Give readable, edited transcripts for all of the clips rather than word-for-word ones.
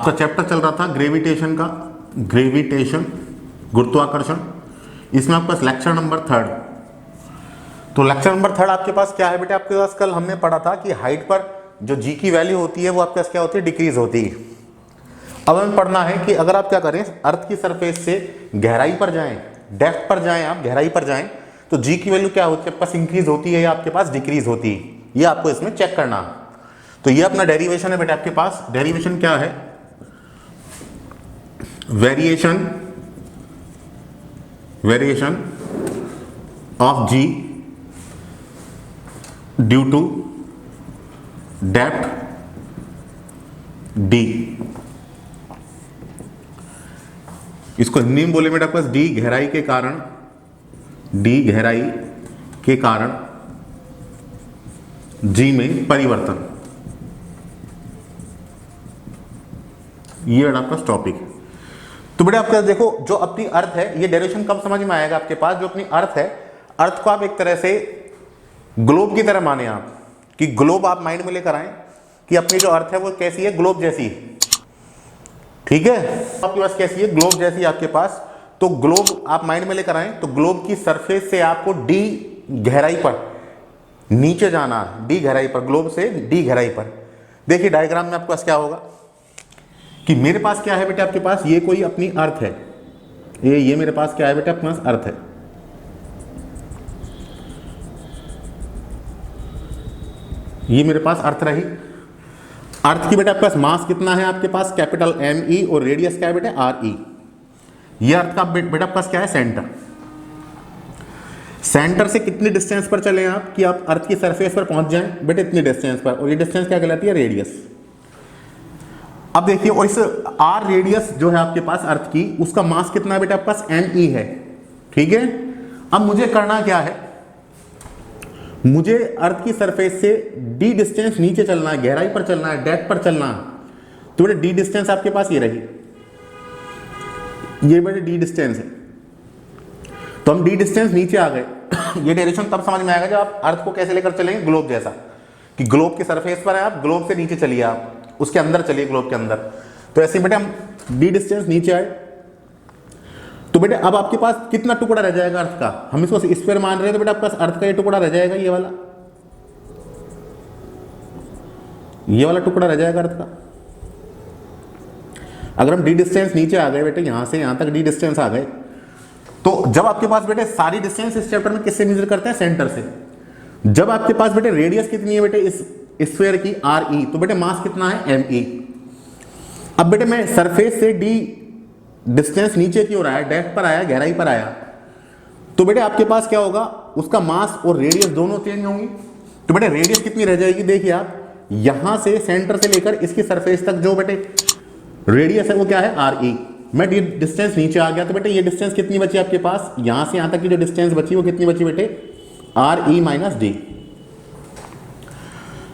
आपका चैप्टर चल रहा था ग्रेविटेशन का, ग्रेविटेशन, गुरुत्वाकर्षण। इसमें आपके पास लेक्चर नंबर 3। तो लेक्चर नंबर 3 आपके पास क्या है बेटे, आपके पास कल हमने पढ़ा था कि हाइट पर जो जी की वैल्यू होती है वो आपके पास क्या होती है, डिक्रीज होती है। अब हमें पढ़ना है कि अगर आप क्या करें, अर्थ की सरफेस से गहराई पर जाएं, डेप्थ पर जाएं, आप गहराई पर जाएं, तो जी की वैल्यू क्या होती है, आपके पास इंक्रीज होती है या आपके पास डिक्रीज होती है, ये आपको इसमें चेक करना है। तो ये अपना डेरिवेशन है बेटा, आपके पास डेरिवेशन क्या है, variation of g due to depth d. इसको हिंदी में बोले बेटा आपके पास डी गहराई के कारण, डी गहराई के कारण जी में परिवर्तन, ये बेटा आपका टॉपिक। तो बेटा आपका देखो जो अपनी अर्थ है, ये डेरिवेशन कब समझ में आएगा आपके पास, जो अपनी अर्थ है, अर्थ को आप एक तरह से ग्लोब की तरह माने आप, कि ग्लोब आप माइंड में लेकर आए कि अपनी जो अर्थ है वो कैसी है, ग्लोब जैसी। ठीक है, आपके पास कैसी है, ग्लोब जैसी आपके पास। तो ग्लोब आप माइंड में लेकर आए, तो ग्लोब की सरफेस से आपको डी गहराई पर नीचे जाना, डी गहराई पर, ग्लोब से डी गहराई पर। देखिए डायग्राम में आपके पास क्या होगा कि मेरे पास क्या है बेटा, आपके पास ये कोई अपनी अर्थ है, ये मेरे पास क्या है बेटा, अपने पास अर्थ है। ये मेरे पास अर्थ रही। अर्थ की बेटा आपके पास मास कितना है, आपके पास कैपिटल एम ई, और रेडियस क्या है बेटा, आर ई। ये अर्थ का बेटा आपके पास क्या है, सेंटर। सेंटर से कितनी डिस्टेंस पर चले आप कि आप अर्थ की सरफेस पर पहुंच जाएं बेटे, इतनी डिस्टेंस पर, और ये डिस्टेंस क्या कहलाती है, रेडियस। अब देखिए, और इस आर रेडियस जो है आपके पास अर्थ की, उसका मास कितना है बेटा आपके पास, एम ई है। ठीक है, अब मुझे करना क्या है, मुझे अर्थ की सरफेस से डी डिस्टेंस नीचे चलना है, गहराई पर चलना है, डेप्थ पर चलना है। तो बेटे डी डिस्टेंस आपके पास ये रही, ये बेटे डी डिस्टेंस है। तो हम डी डिस्टेंस नीचे आ गए। ये डायरेक्शन तब समझ में आएगा जब आप अर्थ को कैसे लेकर चलेंगे, ग्लोब जैसा, कि ग्लोब की सरफेस पर है आप, ग्लोब से नीचे चलिए, आप उसके अंदर चलिए, ग्लोब के अंदर। तो ऐसे बेटे हम डी डिस्टेंस नीचे आए। तो बेटे अब आपके पास कितना टुकड़ा रह जाएगा अर्थ का, हम इसको स्फीयर मान रहे हैं, तो बेटा आपके पास अर्थ का ये टुकड़ा रह जाएगा, ये वाला टुकड़ा रह जाएगा अर्थ का। अगर हम डी डिस्टेंस नीचे आ गए बेटे, यहां से यहां तक डी डिस्टेंस आ गए, तो जब आपके पास बेटे सारी डिस्टेंस इस चैप्टर में किससे मेजर करते हैं, सेंटर से। जब आपके पास बेटे रेडियस कितनी है बेटे इस स्फीयर की, आर ई, तो बेटे मास कितना है, एम ई। अब बेटे मैं सरफेस से डी डिस्टेंस नीचे की ओर आया, डेप्थ पर आया, गहराई पर आया, तो बेटे आपके पास क्या होगा, उसका मास और रेडियस दोनों चेंज होंगी। तो बेटे रेडियस कितनी रह जाएगी, देखिए आप, यहां से सेंटर से लेकर इसकी सरफेस तक जो बेटे रेडियस है वो क्या है, आर ई। मैं डिस्टेंस नीचे आ गया, तो बेटे ये डिस्टेंस कितनी बची आपके पास, यहां से यहां तक की जो डिस्टेंस बची वो कितनी बची बेटे, आर ई माइनस डी।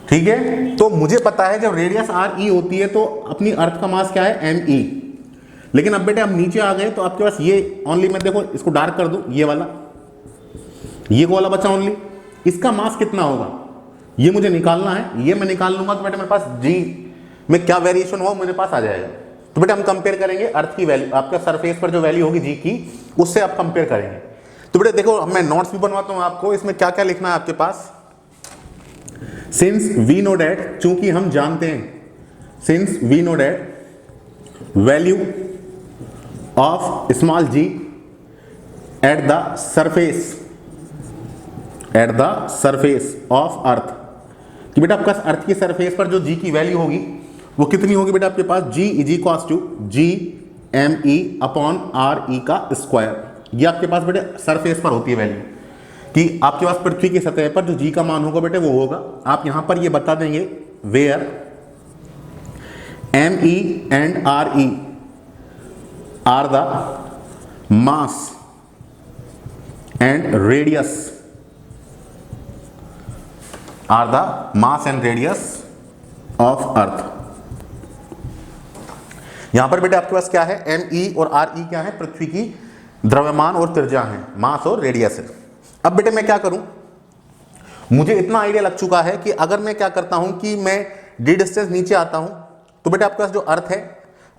ठीक है, तो मुझे पता है जब रेडियस आर ई होती है तो अपनी अर्थ का मास क्या है, एम ई। लेकिन अब बेटे हम नीचे आ गए, तो आपके पास ये ओनली, मैं देखो इसको डार्क कर दूं, ये वाला वाला बचा ओनली, इसका मास कितना होगा ये मुझे निकालना है। ये मैं निकाल लूंगा तो बेटे मेरे पास जी में क्या वेरिएशन हुआ मेरे पास आ जाएगा। तो बेटा हम कंपेयर करेंगे अर्थ की वैल्यू, आपका सरफेस पर जो वैल्यू होगी जी की, उससे आप कंपेयर करेंगे। तो बेटा देखो मैं नोट्स भी बनवाता हूं आपको, इसमें क्या क्या लिखना है आपके पास। सिंस वी नो डेट, चूंकि हम जानते हैं, since we know that value of small ji at the surface of earth, कि बेटा आपके पास अर्थ की सरफेस पर जो जी की वैल्यू होगी वो कितनी होगी बेटा आपके पास, G is equals to G M E upon R E का स्क्वायर। ये आपके पास बेटे सरफेस पर होती है वैल्यू, कि आपके पास पृथ्वी की सतह पर जो जी का मान होगा बेटे वो होगा, आप यहां पर ये बता देंगे where M E and R E are the mass and radius, are the mass and radius of earth. यहां पर बेटे आपके पास क्या है, एम ई और आर ई क्या है, पृथ्वी की द्रव्यमान और त्रिज्या है, मास और रेडियस है। अब बेटे मैं क्या करूं, मुझे इतना आइडिया लग चुका है कि अगर मैं क्या करता हूं कि मैं डी डिस्टेंस नीचे आता हूं, तो बेटे आपके पास जो अर्थ है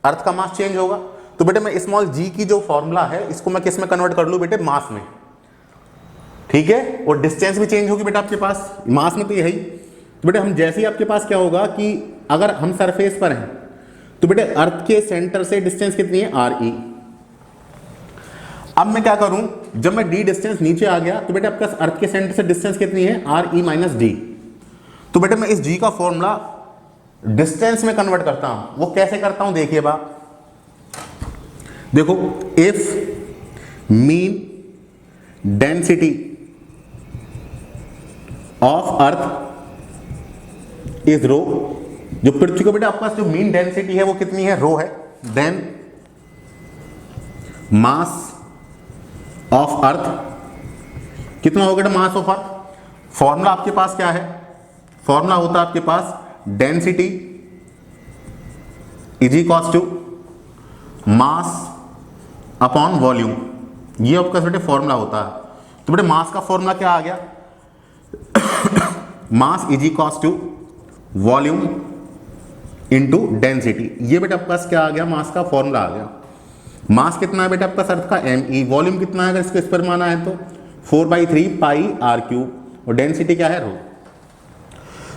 अर्थ का मास चेंज होगा। तो बेटे मैं स्मॉल जी की जो फॉर्मूला है इसको मैं किस में कन्वर्ट कर लूं बेटे, मास में, ठीक है। और डिस्टेंस भी चेंज होगी बेटा आपके पास, मास में तो यही। तो बेटे हम जैसे ही आपके पास क्या होगा कि अगर हम सरफेस पर हैं तो बेटे अर्थ के सेंटर से डिस्टेंस कितनी है, आर ई। अब मैं क्या करूं, जब मैं डी डिस्टेंस नीचे आ गया तो बेटे आपके पास अर्थ के सेंटर से डिस्टेंस कितनी है, आर ई माइनस डी। तो बेटे मैं इस जी का फॉर्मूला डिस्टेंस में कन्वर्ट करता हूं। वो कैसे करता हूं देखिए बा, देखो if mean density of earth is rho, जो पृथ्वी को बेटा आपके पास जो मीन डेंसिटी है वो कितनी है, रो है, देन मास ऑफ अर्थ कितना होगा बेटा, मास ऑफ अर्थ। फॉर्मूला आपके पास क्या है, फॉर्मूला होता है आपके पास density is equals to mass upon volume, ये आपका बेटे फॉर्मूला होता है। तो बेटे मास का फॉर्मूला क्या आ गया, mass is equals to volume into density. ये बेटा आपके पास क्या आ गया, मास का फॉर्मूला आ गया। मास कितना है बेटा आपका अर्थ का, एम ई। वॉल्यूम कितना है अगर इसको इस पर माना है तो 4/3 पाई आर क्यूब, और डेंसिटी क्या है, रो।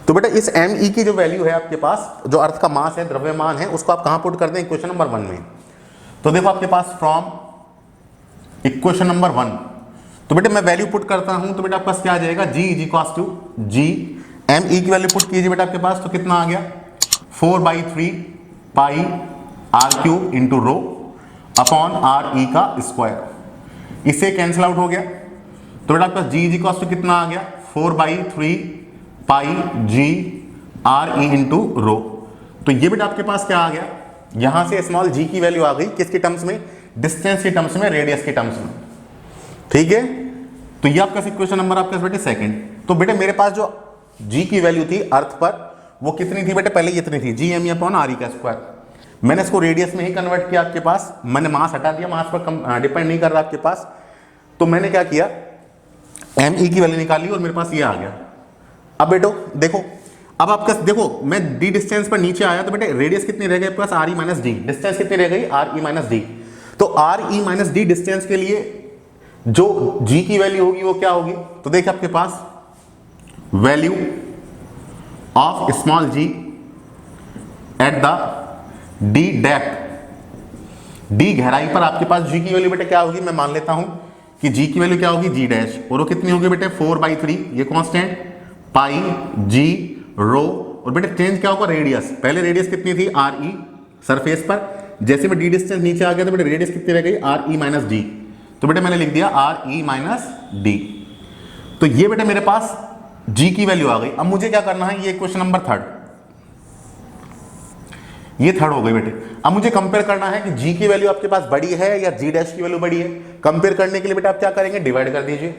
तो बेटा इस एम ई की जो वैल्यू है आपके पास, जो अर्थ का मास है, द्रव्यमान है, उसको आप कहां पुट करते हैं, इक्वेशन नंबर 1 में। तो देखो आपके पास फ्रॉम इक्वेशन नंबर 1, तो बेटे मैं वैल्यू पुट करता हूं तो बेटा आपके पास क्या आ जाएगा, G is equals to G, M E की वैल्यू पुट कीजिए बेटा आपके पास, तो कितना आ गया 4/3 pi R cube into rho upon R E का स्क्वायर। इससे कैंसिल आउट हो गया। तो बेटा आपका जी इज इक्वल्स टू कितना आ गया, 4/3 पाई जी आर ई इंटू रो। तो ये बेटा आपके पास क्या आ गया, यहां से स्मॉल जी की वैल्यू आ गई किसके टर्म्स में, डिस्टेंस के टर्म्स में, रेडियस के टर्म्स में, ठीक है। तो ये आपका इक्वेशन नंबर आपका बेटे सेकंड। तो बेटे मेरे पास जो जी की वैल्यू थी अर्थ पर वो कितनी थी बेटे, पहले इतनी थी, G M E upon R E का स्क्वायर। मैंने इसको रेडियस में ही कन्वर्ट किया आपके पास, मैंने मास हटा दिया, मास पर डिपेंड नहीं कर रहा आपके पास। तो मैंने क्या किया, एम ई की वैल्यू निकाली और मेरे पास ये आ गया। अब बेटो देखो, अब आपका देखो मैं डी डिस्टेंस पर नीचे आया तो बेटे रेडियस कितनी रह गई आपके पास, R E minus D, distance कितनी रह गई, आर ई माइनस डी। तो R E minus D distance के लिए जो जी की वैल्यू होगी वो क्या होगी, तो देखिए आपके पास value of small ji at the D depth, D गहराई पर आपके पास जी की वैल्यू बेटे क्या होगी, मैं मान लेता हूं कि जी की वैल्यू क्या होगी, जी डैश, और वो कितनी होगी बेटे 4/3, ये कांस्टेंट, पाई जी रो, और बेटे चेंज क्या होगा, रेडियस। पहले रेडियस कितनी थी, आर ई सरफेस पर, जैसे मैं डी डिस्टेंस नीचे आ गया तो बेटे रेडियस कितनी रह गई, आर ई माइनस डी। तो बेटे मैंने लिख दिया आर ई माइनस डी। तो ये बेटे मेरे पास जी की वैल्यू आ गई। अब मुझे क्या करना है, ये क्वेश्चन नंबर 3, ये 3 हो गई बेटे। अब मुझे कंपेयर करना है कि जी की वैल्यू आपके पास बड़ी है या जी डैश की वैल्यू बड़ी है। कंपेयर करने के लिए बेटा आप क्या करेंगे, डिवाइड कर दीजिए।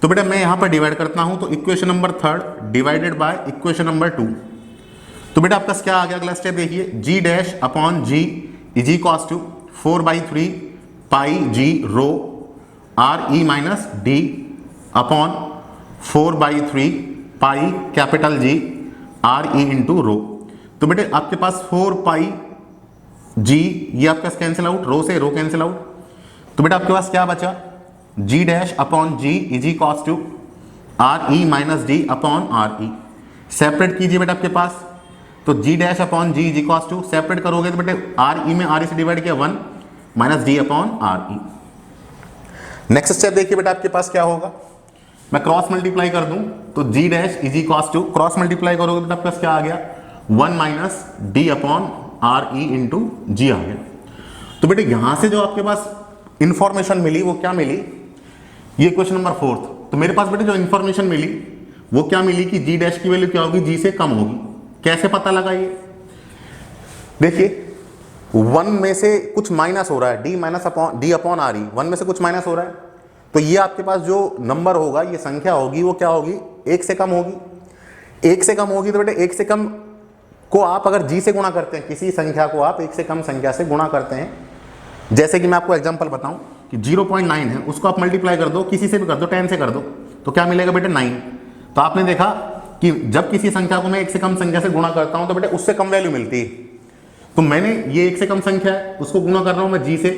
तो बेटा मैं यहां पर डिवाइड करता हूं, तो equation number 3 divided by equation number 2। तो बेटा आपका क्या आ गया, अगला स्टेप देखिए, G dash upon G is equals to 4/3 pi G rho R E minus D upon 4/3 pi capital G R E into rho. तो बेटे आपके पास 4 पाई जी, ये आपका कैंसिल आउट, रो से रो कैंसिल आउट। तो बेटा आपके पास क्या बचा, G dash upon G is equals to R E minus D upon R E. Separate कीजिए बेटा आपके पास, तो G dash upon G is equals to, separate करोगे तो बेटे आर ई में आर ई से डिवाइड किया 1 माइनस डी अपॉन आर ई। नेक्स्ट स्टेप देखिए बेटा आपके पास क्या होगा, मैं क्रॉस मल्टीप्लाई कर दूं तो G dash is equals to, cross multiply करोगे बेटा आपके पास क्या आ गया, 1 minus D upon R E into G आ गया। तो बेटे यहां से जो आपके पास इंफॉर्मेशन मिली वो क्या मिली, ये क्वेश्चन नंबर 4। तो मेरे पास बेटे जो इंफॉर्मेशन मिली वो क्या मिली कि जी डैश की वैल्यू क्या होगी, जी से कम होगी। कैसे पता लगा, ये देखिए 1 में से कुछ माइनस हो रहा है, D minus upon D upon R E, 1 में से कुछ माइनस हो रहा है। तो ये आपके पास जो नंबर होगा, ये संख्या होगी, वो क्या होगी, 1 से कम होगी। 1 से कम होगी तो बेटे 1 से कम को आप अगर जी से गुणा करते हैं, किसी संख्या को आप 1 से कम संख्या से गुणा करते हैं, जैसे कि मैं आपको एग्जांपल बताऊं कि 0.9 है, उसको आप मल्टीप्लाई कर दो, किसी से भी कर दो, 10 से कर दो, तो क्या मिलेगा बेटे 9। तो आपने देखा कि जब किसी संख्या को मैं 1 से कम संख्या से गुणा करता हूं तो बेटे उससे कम वैल्यू मिलती है। तो मैंने ये एक से कम संख्या है उसको गुणा कर रहा हूं मैं जी से,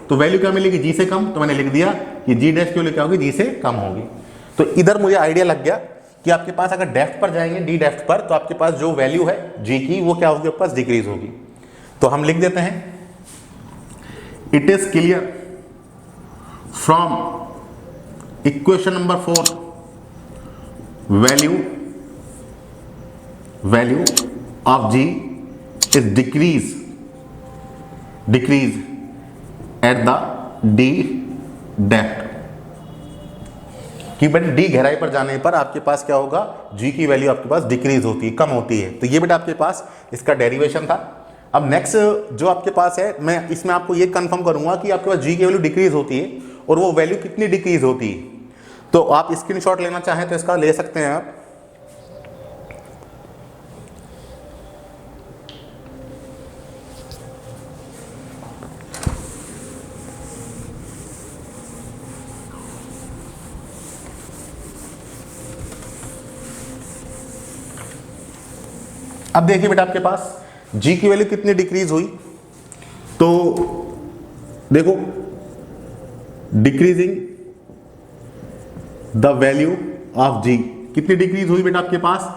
तो वैल्यू क्या मिलेगी जी से कम, तो मैंने लिख दिया कि जी डैश की वैल्यू क्या होगी जी से कम होगी। तो इधर मुझे आइडिया लग गया कि आपके पास अगर डेप्थ पर जाएंगे डी डेप्थ पर, तो आपके पास जो वैल्यू है जी की वो क्या होगी आपके पास डिक्रीज होगी। तो हम लिख देते हैं it is clear from equation number 4 value of g is decrease at the D depth, कि बेटा डी गहराई पर जाने पर आपके पास क्या होगा जी की वैल्यू आपके पास डिक्रीज होती है, कम होती है। तो ये बेटा आपके पास इसका डेरिवेशन था। अब नेक्स्ट जो आपके पास है, मैं इसमें आपको ये कंफर्म करूंगा कि आपके पास जी की वैल्यू डिक्रीज होती है और वो वैल्यू कितनी डिक्रीज होती है। तो आप स्क्रीनशॉट लेना चाहें तो इसका ले सकते हैं आप। अब देखिए बेटा आपके पास g की वैल्यू कितनी डिक्रीज हुई, तो देखो decreasing the value of g कितनी डिक्रीज हुई बेटा आपके पास,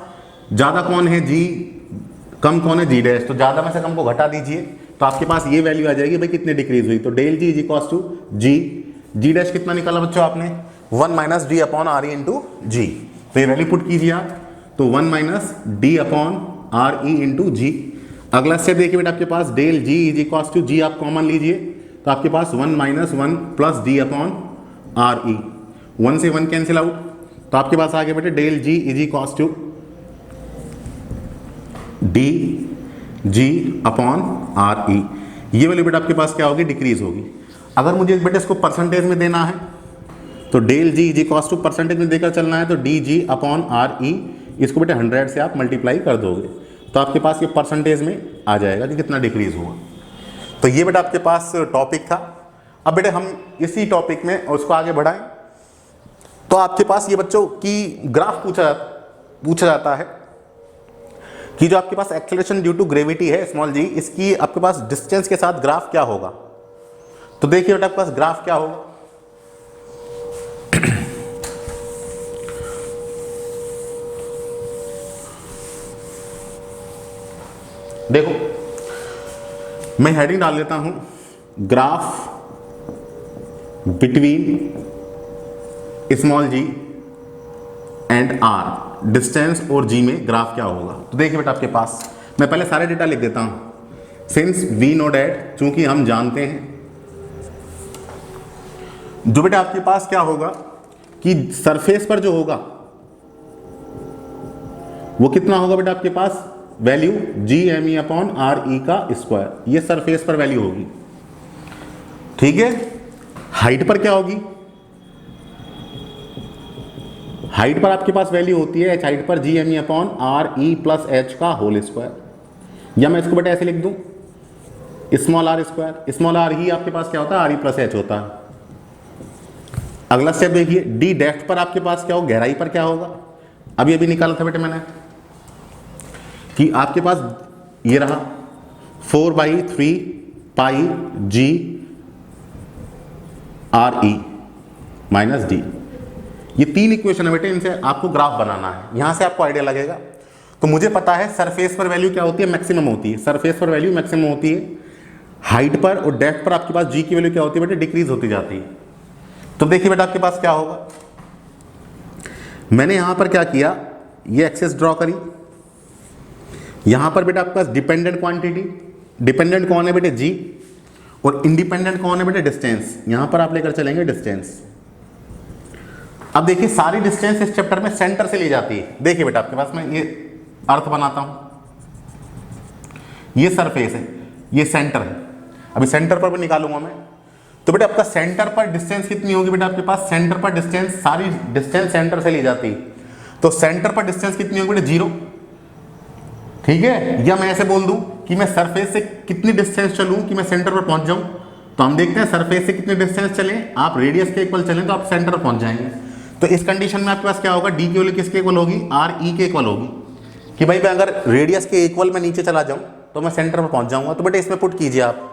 ज्यादा कौन है g, कम कौन है जी डैश, तो ज्यादा में से कम को घटा दीजिए तो आपके पास ये वैल्यू आ जाएगी भाई कितनी डिक्रीज हुई। तो del ji is equals to G dash कितना निकाला बच्चों आपने 1 minus D upon R E into G, तो ये वैल्यू पुट कीजिए आप, तो 1 minus D upon R E into G. अगला स्टेप देखिए बेटा आपके पास del ji is equals to G आप कॉमन लीजिए, तो आपके पास 1 minus 1 plus D upon R E, 1 से 1 कैंसिल आउट, तो आपके पास आ गया बेटा del ji is equals to d g upon R E. ये वाली बेटा आपके पास क्या होगी डिक्रीज होगी। अगर मुझे बेटा इसको परसेंटेज में देना है तो del ji is equals to percentage में देकर चलना है, तो d g upon R E, इसको बेटा 100 से आप मल्टीप्लाई कर दोगे तो आपके पास ये परसेंटेज में आ जाएगा कि कितना डिक्रीज हुआ। तो ये बेटा आपके पास टॉपिक था। अब बेटा हम इसी टॉपिक में उसको आगे बढ़ाएं, तो आपके पास ये बच्चों की ग्राफ पूछा जाता है कि जो आपके पास एक्सेलरेशन ड्यू टू ग्रेविटी है स्मॉल जी, इसकी आपके पास डिस्टेंस के साथ ग्राफ क्या होगा। तो देखिए बेटा आपके पास ग्राफ क्या होगा, देखो मैं हेडिंग डाल देता हूं graph between small g and R, distance और जी में ग्राफ क्या होगा। तो देखिए बेटा आपके पास मैं पहले सारे डेटा लिख देता हूं। सिंस वी नो डैट, चूंकि हम जानते हैं, जो बेटा आपके पास क्या होगा कि सरफेस पर जो होगा वो कितना होगा बेटा आपके पास value G M E upon R E का स्क्वायर, ये सरफेस पर वैल्यू होगी, ठीक है। हाइट पर क्या होगी, हाइट पर आपके पास वैल्यू होती है एच हाइट पर G M E upon R E plus H का होल स्क्वायर, या मैं इसको बेटा ऐसे लिख दूं small R square, small R ही आपके पास क्या होता है आर ई प्लस एच होता है। अगला स्टेप देखिए डी डेप्थ पर आपके पास क्या होगा, गहराई पर क्या होगा, अभी अभी निकाला था बेटा मैंने कि आपके पास ये रहा 4/3 पाई जी आर ई माइनस डी, ये 3 इक्वेशन है बेटे, इनसे आपको ग्राफ बनाना है, यहां से आपको आइडिया लगेगा। तो मुझे पता है सरफेस पर वैल्यू क्या होती है मैक्सिमम होती है, सरफेस पर वैल्यू मैक्सिमम होती है, हाइट पर और डेप्थ पर आपके पास जी की वैल्यू क्या होती है बेटे डिक्रीज होती जाती है। तो देखिए बेटा आपके पास क्या होगा, मैंने यहां पर क्या किया, ये एक्सेस ड्रॉ करी, यहां पर बेटा आपके पास डिपेंडेंट क्वांटिटी, डिपेंडेंट कौन है बेटे जी, और इंडिपेंडेंट कौन है बेटे डिस्टेंस, यहां पर आप लेकर चलेंगे डिस्टेंस। अब देखिए सारी डिस्टेंस इस चैप्टर में सेंटर से ली जाती है। देखिए बेटा आपके पास मैं ये अर्थ बनाता हूं, ये सरफेस है, ये सेंटर है, अभी सेंटर पर भी निकालूंगा मैं। तो बेटा आपका सेंटर पर डिस्टेंस कितनी होगी बेटा आपके पास, सेंटर पर डिस्टेंस, सारी डिस्टेंस सेंटर से ली जाती है, तो सेंटर पर डिस्टेंस कितनी होगी बेटा 0, ठीक है। या मैं ऐसे बोल दूं कि मैं सरफेस से कितनी डिस्टेंस चलूं कि मैं सेंटर पर पहुंच जाऊं, तो हम देखते हैं सरफेस से कितनी डिस्टेंस चलें, आप रेडियस के इक्वल चलें तो आप सेंटर पर पहुंच जाएंगे। तो इस कंडीशन में आपके पास क्या होगा, डी की वैल्यू किसके इक्वल होगी, आर ई के इक्वल होगी, कि भाई मैं अगर रेडियस के इक्वल में नीचे चला जाऊं तो मैं सेंटर पर पहुंच जाऊंगा। तो बेटे इसमें पुट कीजिए, आप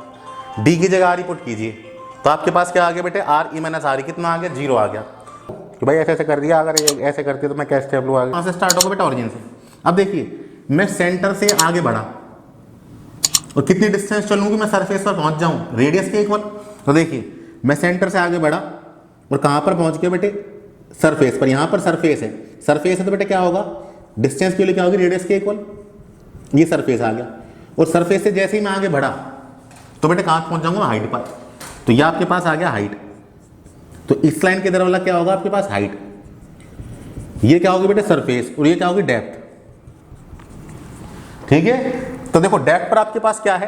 डी की जगह आर ई पुट कीजिए, तो आपके पास क्या आ गया बेटे, are E minus R E कितना आ गया, 0 आ गया। कि भाई ऐसे ऐसे कर दिया, अगर ऐसे करती तो मैं क्या स्टेप लूँ आगे, कहाँ से स्टार्ट होगा बेटा, ओरिजिन से। अब देखिए मैं सेंटर से आगे बढ़ा और कितनी डिस्टेंस चलूँ कि मैं सरफेस पर पहुंच जाऊँ, रेडियस के इक्वल। तो देखिए मैं सेंटर से आगे बढ़ा और कहाँ पर पहुंच गया बेटे, सरफेस पर। यहाँ पर सरफेस है, सरफेस है तो बेटे क्या होगा, डिस्टेंस के लिए क्या होगी, रेडियस के इक्वल। ये सरफेस आ गया और सरफेस से जैसे ही मैं आगे बढ़ा तो बेटे कहाँ पहुंच जाऊंगा, हाइट पर। तो ये आपके पास आ गया हाइट। तो इस लाइन के इधर वाला क्या होगा आपके पास, हाइट। ये क्या होगी बेटे, सरफेस, और ये क्या होगी, डेप्थ। ठीक है, तो देखो डेप्थ पर आपके पास क्या है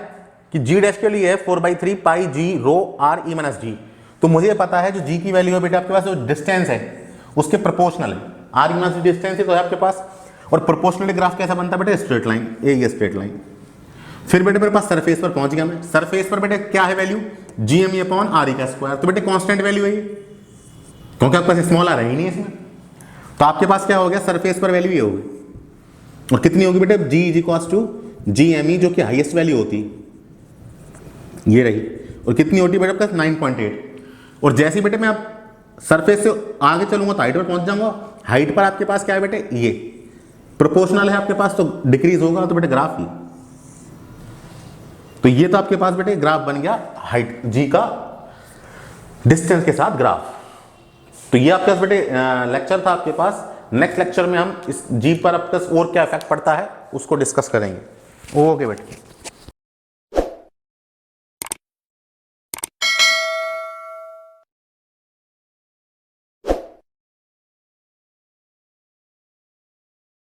कि जी डैश के लिए है 4/3 pi G rho R E minus जी। तो मुझे पता है जो जी की वैल्यू है बेटे आपके पास, जो डिस्टेंस है उसके प्रोपोर्शनल है, आर ई माइनस डिस्टेंस है तो है आपके पास। और प्रोपोर्शनल ग्राफ कैसा बनता है बेटे, स्ट्रेट लाइन, ये स्ट्रेट लाइन। फिर बेटे मेरे पास सरफेस पर पहुंच गया मैं, सरफेस पर बेटे क्या है value, G M E upon R E का स्क्वायर। तो बेटे कांस्टेंट वैल्यू है ये, क्योंकि आपके पास स्मॉल आ रहा ही नहीं इसमें। तो आपके पास क्या हो गया, सरफेस पर वैल्यू ये होगी, और कितनी होगी बेटे, G is equals to G M E, जो कि हाईएस्ट वैल्यू होती, ये रही। और कितनी होती बेटे आपके 9.8। और जैसे ही बेटे मैं आप सरफेस से आगे चलूंगा तो हाइट पर पहुंच जाऊंगा। हाइट पर आपके पास क्या है बेटे, ये प्रोपोर्शनल है आपके पास, तो डिक्रीज होगा, तो बेटे ग्राफ ही। तो ये तो आपके पास बेटे ग्राफ बन गया हाइट जी का डिस्टेंस के साथ ग्राफ। तो ये आपके पास बेटे लेक्चर था आपके पास। नेक्स्ट लेक्चर में हम इस जी पर आपका और क्या इफेक्ट पड़ता है उसको डिस्कस करेंगे। ओके बेटे।